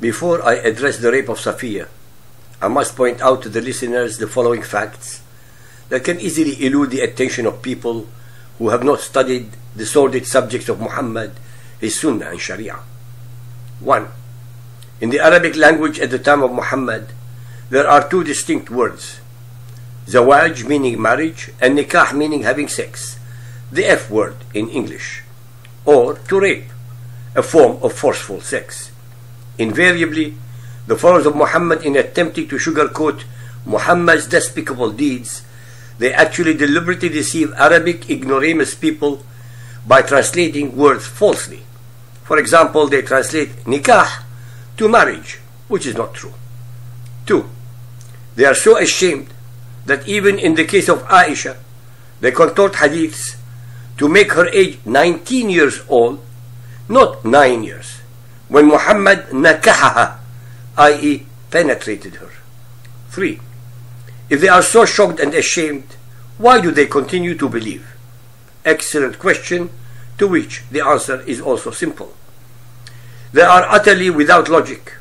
Before I address the rape of Safiyyah, I must point out to the listeners the following facts that can easily elude the attention of people who have not studied the sordid subjects of Muhammad, his Sunnah and Sharia. 1. In the Arabic language at the time of Muhammad, there are two distinct words: zawaj, meaning marriage, and nikah, meaning having sex, the F word in English, or to rape, a form of forceful sex. Invariably, the followers of Muhammad, in attempting to sugarcoat Muhammad's despicable deeds, they actually deliberately deceive Arabic ignoramus people by translating words falsely. For example, they translate nikah to marriage, which is not true. 2. They are so ashamed that even in the case of Aisha, they contort hadiths to make her age 19 years old, not 9 years, when Muhammad nakahaha, i.e. penetrated her. 3. If they are so shocked and ashamed, why do they continue to believe? Excellent question, to which the answer is also simple. They are utterly without logic,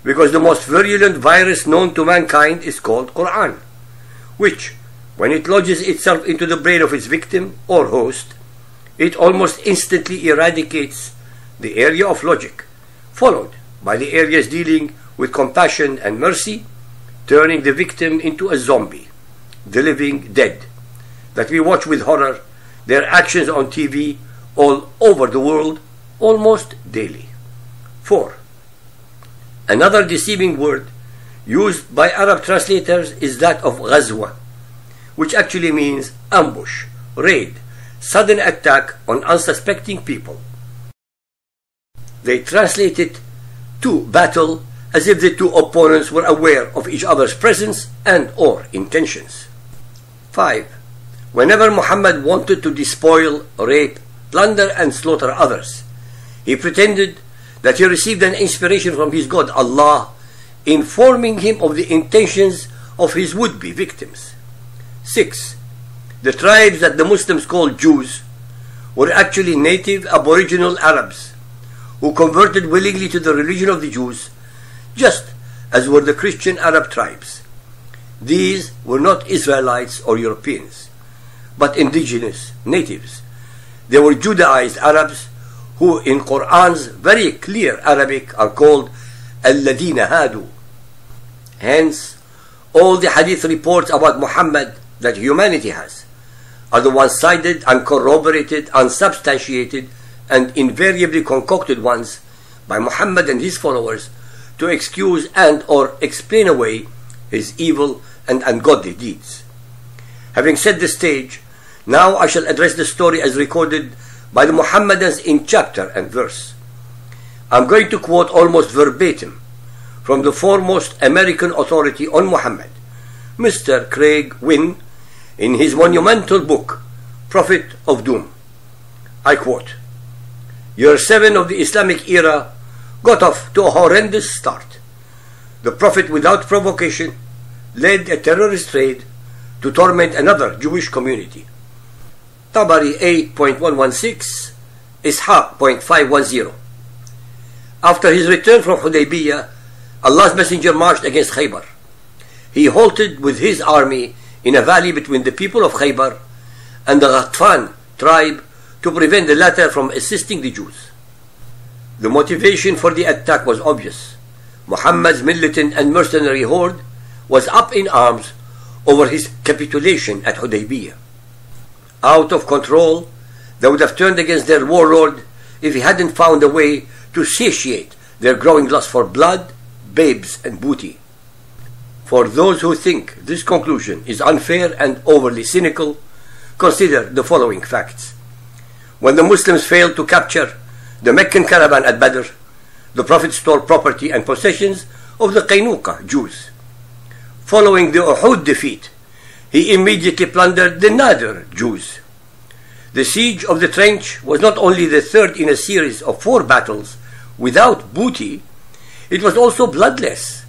because the most virulent virus known to mankind is called Quran, which, when it lodges itself into the brain of its victim or host, it almost instantly eradicates the area of logic, followed by the areas dealing with compassion and mercy, turning the victim into a zombie, the living dead, that we watch with horror their actions on TV all over the world almost daily. 4. Another deceiving word used by Arab translators is that of ghazwa, which actually means ambush, raid, sudden attack on unsuspecting people. They translate it to battle as if the two opponents were aware of each other's presence and or intentions. 5. Whenever Muhammad wanted to despoil, rape, plunder and slaughter others, he pretended that he received an inspiration from his God, Allah, informing him of the intentions of his would-be victims. 6. The tribes that the Muslims call Jews were actually native aboriginal Arabs who converted willingly to the religion of the Jews, just as were the Christian Arab tribes. These were not Israelites or Europeans, but indigenous natives. They were Judaized Arabs who in Quran's very clear Arabic are called Alladina Hadu. Hence, all the hadith reports about Muhammad that humanity has are the one-sided, uncorroborated, unsubstantiated, and invariably concocted ones by Muhammad and his followers to excuse and or explain away his evil and ungodly deeds. Having set the stage, now I shall address the story as recorded by the Muhammadans in chapter and verse. I'm going to quote almost verbatim from the foremost American authority on Muhammad, Mr. Craig Wynne, in his monumental book, Prophet of Doom. I quote, "Year 7 of the Islamic era got off to a horrendous start. The Prophet, without provocation, led a terrorist raid to torment another Jewish community. Tabari 8.116, Ishaq 0.510. After his return from Hudaybiyah, Allah's Messenger marched against Khaybar. He halted with his army in a valley between the people of Khaybar and the Ghatfan tribe to prevent the latter from assisting the Jews. The motivation for the attack was obvious. Muhammad's militant and mercenary horde was up in arms over his capitulation at Hudaybiyah. Out of control, they would have turned against their warlord if he hadn't found a way to satiate their growing lust for blood, babes, and booty. For those who think this conclusion is unfair and overly cynical, consider the following facts. When the Muslims failed to capture the Meccan caravan at Badr, the Prophet stole property and possessions of the Qaynuqa Jews. Following the Uhud defeat, he immediately plundered the Nadir Jews. The siege of the trench was not only the third in a series of 4 battles without booty, it was also bloodless.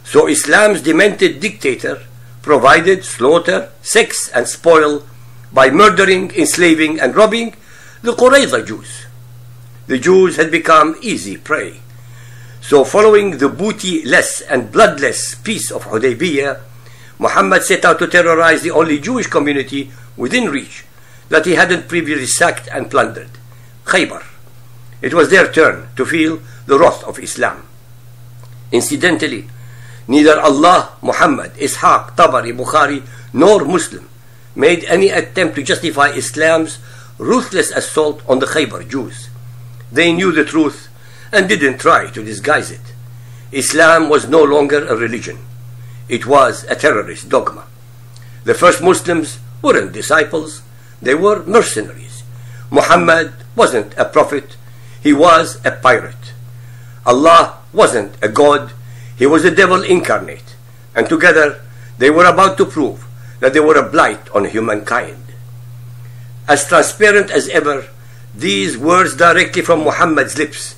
So Islam's demented dictator provided slaughter, sex and spoil by murdering, enslaving and robbing the Qurayza Jews. The Jews had become easy prey. So following the booty-less and bloodless peace of Hudaybiyah, Muhammad set out to terrorize the only Jewish community within reach that he hadn't previously sacked and plundered, Khaybar. It was their turn to feel the wrath of Islam. Incidentally, neither Allah, Muhammad, Ishaq, Tabari, Bukhari, nor Muslim made any attempt to justify Islam's ruthless assault on the Khaybar Jews. They knew the truth and didn't try to disguise it. Islam was no longer a religion. It was a terrorist dogma. The first Muslims weren't disciples, they were mercenaries. Muhammad wasn't a prophet, he was a pirate. Allah wasn't a god, he was the devil incarnate. And together they were about to prove that they were a blight on humankind. As transparent as ever, these words directly from Muhammad's lips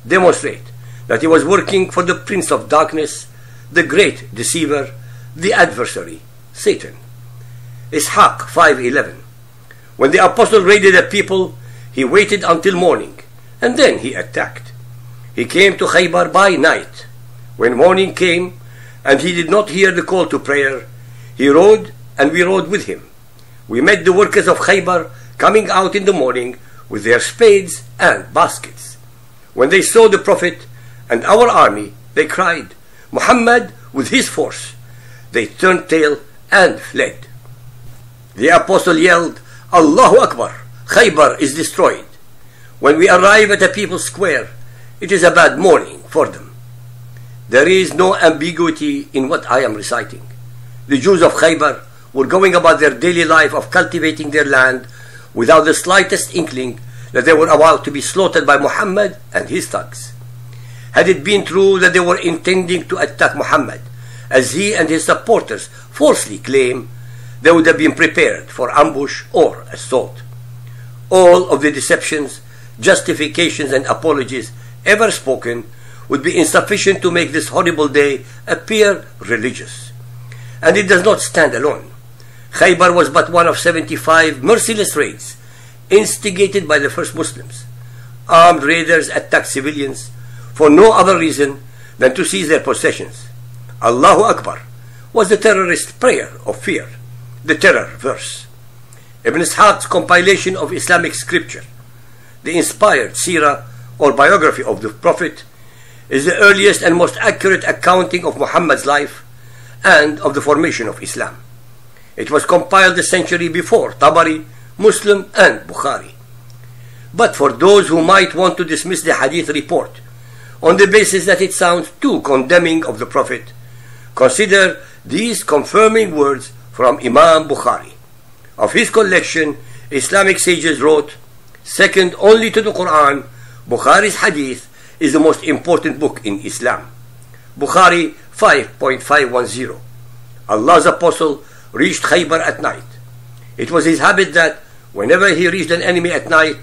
demonstrate that he was working for the Prince of Darkness, the great deceiver, the adversary, Satan. Ishaq 5:11. When the apostle raided the people, he waited until morning, and then he attacked. He came to Khaybar by night. When morning came, and he did not hear the call to prayer, he rode, and we rode with him. We met the workers of Khaybar coming out in the morning with their spades and baskets. When they saw the Prophet and our army, they cried, Muhammad with his force. They turned tail and fled. The apostle yelled, Allahu Akbar, Khaybar is destroyed. When we arrive at a people's square, it is a bad morning for them. There is no ambiguity in what I am reciting. The Jews of Khaybar were going about their daily life of cultivating their land without the slightest inkling that they were about to be slaughtered by Muhammad and his thugs. Had it been true that they were intending to attack Muhammad, as he and his supporters falsely claim, they would have been prepared for ambush or assault. All of the deceptions, justifications, and apologies ever spoken would be insufficient to make this horrible day appear religious. And it does not stand alone. Khaybar was but one of 75 merciless raids instigated by the first Muslims. Armed raiders attacked civilians for no other reason than to seize their possessions. Allahu Akbar was the terrorist prayer of fear, the terror verse. Ibn Ishaq's compilation of Islamic scripture, the inspired seerah or biography of the Prophet, is the earliest and most accurate accounting of Muhammad's life and of the formation of Islam. It was compiled a century before Tabari, Muslim, and Bukhari. But for those who might want to dismiss the hadith report on the basis that it sounds too condemning of the Prophet, consider these confirming words from Imam Bukhari. Of his collection, Islamic sages wrote, second only to the Quran, Bukhari's hadith is the most important book in Islam. Bukhari 5.510. Allah's apostle reached Khaybar at night. It was his habit that whenever he reached an enemy at night,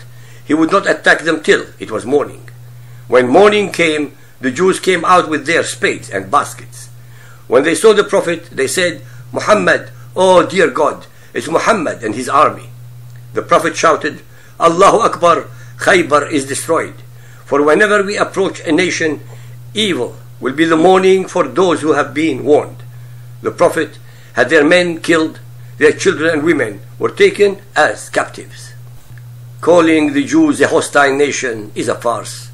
he would not attack them till it was morning. When morning came, the Jews came out with their spades and baskets. When they saw the Prophet, they said, Muhammad, oh dear God, it's Muhammad and his army. The Prophet shouted, Allahu Akbar, Khaybar is destroyed. For whenever we approach a nation, evil will be the morning for those who have been warned. The Prophet had their men killed, their children and women were taken as captives. Calling the Jews a hostile nation is a farce.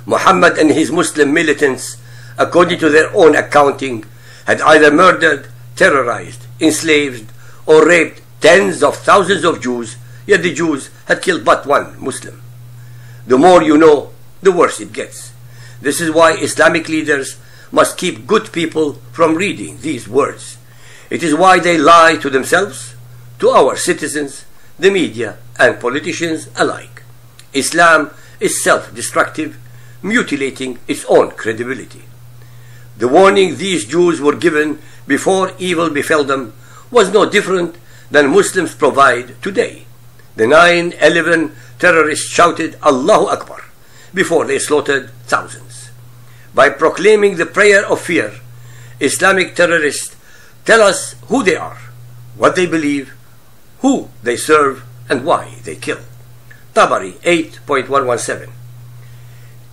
Muhammad and his Muslim militants, according to their own accounting, had either murdered, terrorized, enslaved, or raped tens of thousands of Jews, yet the Jews had killed but one Muslim. The more you know, the worse it gets. This is why Islamic leaders must keep good people from reading these words. It is why they lie to themselves, to our citizens, the media, and politicians alike. Islam is self-destructive, mutilating its own credibility. The warning these Jews were given before evil befell them was no different than Muslims provide today. The 9/11 terrorists shouted Allahu Akbar before they slaughtered thousands. By proclaiming the prayer of fear, Islamic terrorists tell us who they are, what they believe, who they serve, and why they kill. Tabari 8.117.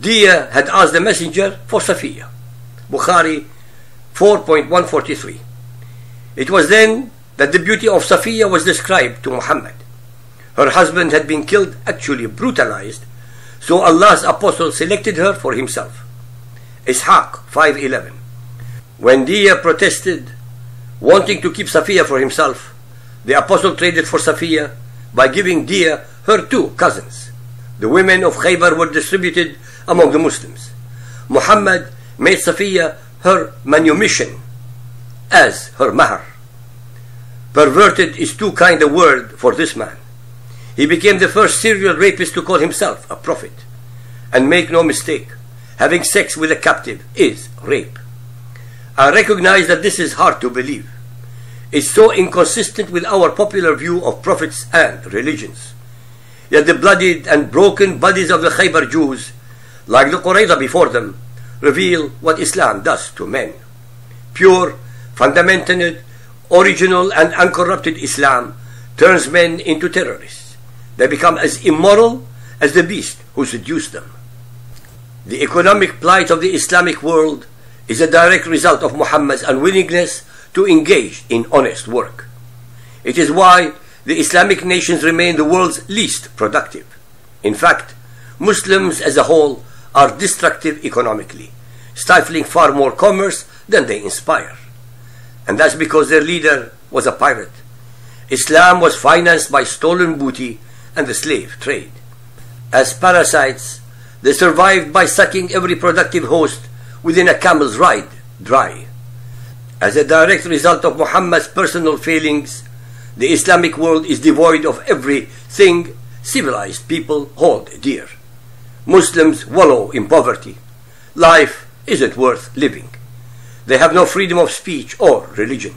Dia had asked the messenger for Safiyyah. Bukhari 4.143. It was then that the beauty of Safiyyah was described to Muhammad. Her husband had been killed, actually brutalized, so Allah's apostle selected her for himself. Ishaq 5:11. When Dia protested, wanting to keep Safiyyah for himself, the apostle traded for Safiyyah by giving Dia her two cousins. The women of Khaybar were distributed among the Muslims. Muhammad made Safiyyah her manumission as her mahar. Perverted is too kind a word for this man. He became the first serial rapist to call himself a prophet. And make no mistake, having sex with a captive is rape. I recognize that this is hard to believe. It's so inconsistent with our popular view of prophets and religions. Yet the bloodied and broken bodies of the Khaybar Jews, like the Qurayza before them, reveal what Islam does to men. Pure, fundamental, original and uncorrupted Islam turns men into terrorists. They become as immoral as the beast who seduced them. The economic plight of the Islamic world is a direct result of Muhammad's unwillingness to engage in honest work. It is why the Islamic nations remain the world's least productive. In fact, Muslims as a whole are destructive economically, stifling far more commerce than they inspire. And that's because their leader was a pirate. Islam was financed by stolen booty and the slave trade. As parasites, they survived by sucking every productive host within a camel's ride dry. As a direct result of Muhammad's personal failings, the Islamic world is devoid of everything civilized people hold dear. Muslims wallow in poverty. Life isn't worth living. They have no freedom of speech or religion.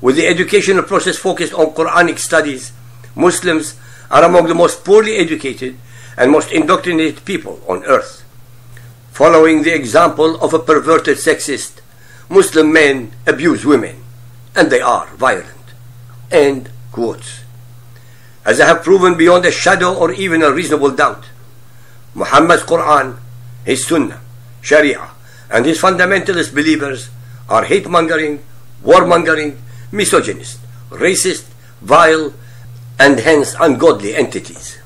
With the educational process focused on Quranic studies, Muslims are among the most poorly educated and most indoctrinated people on earth. Following the example of a perverted sexist, Muslim men abuse women, and they are violent. End quotes. As I have proven beyond a shadow or even a reasonable doubt, Muhammad's Quran, his Sunnah, Sharia, and his fundamentalist believers are hate-mongering, warmongering, misogynist, racist, vile, and hence ungodly entities.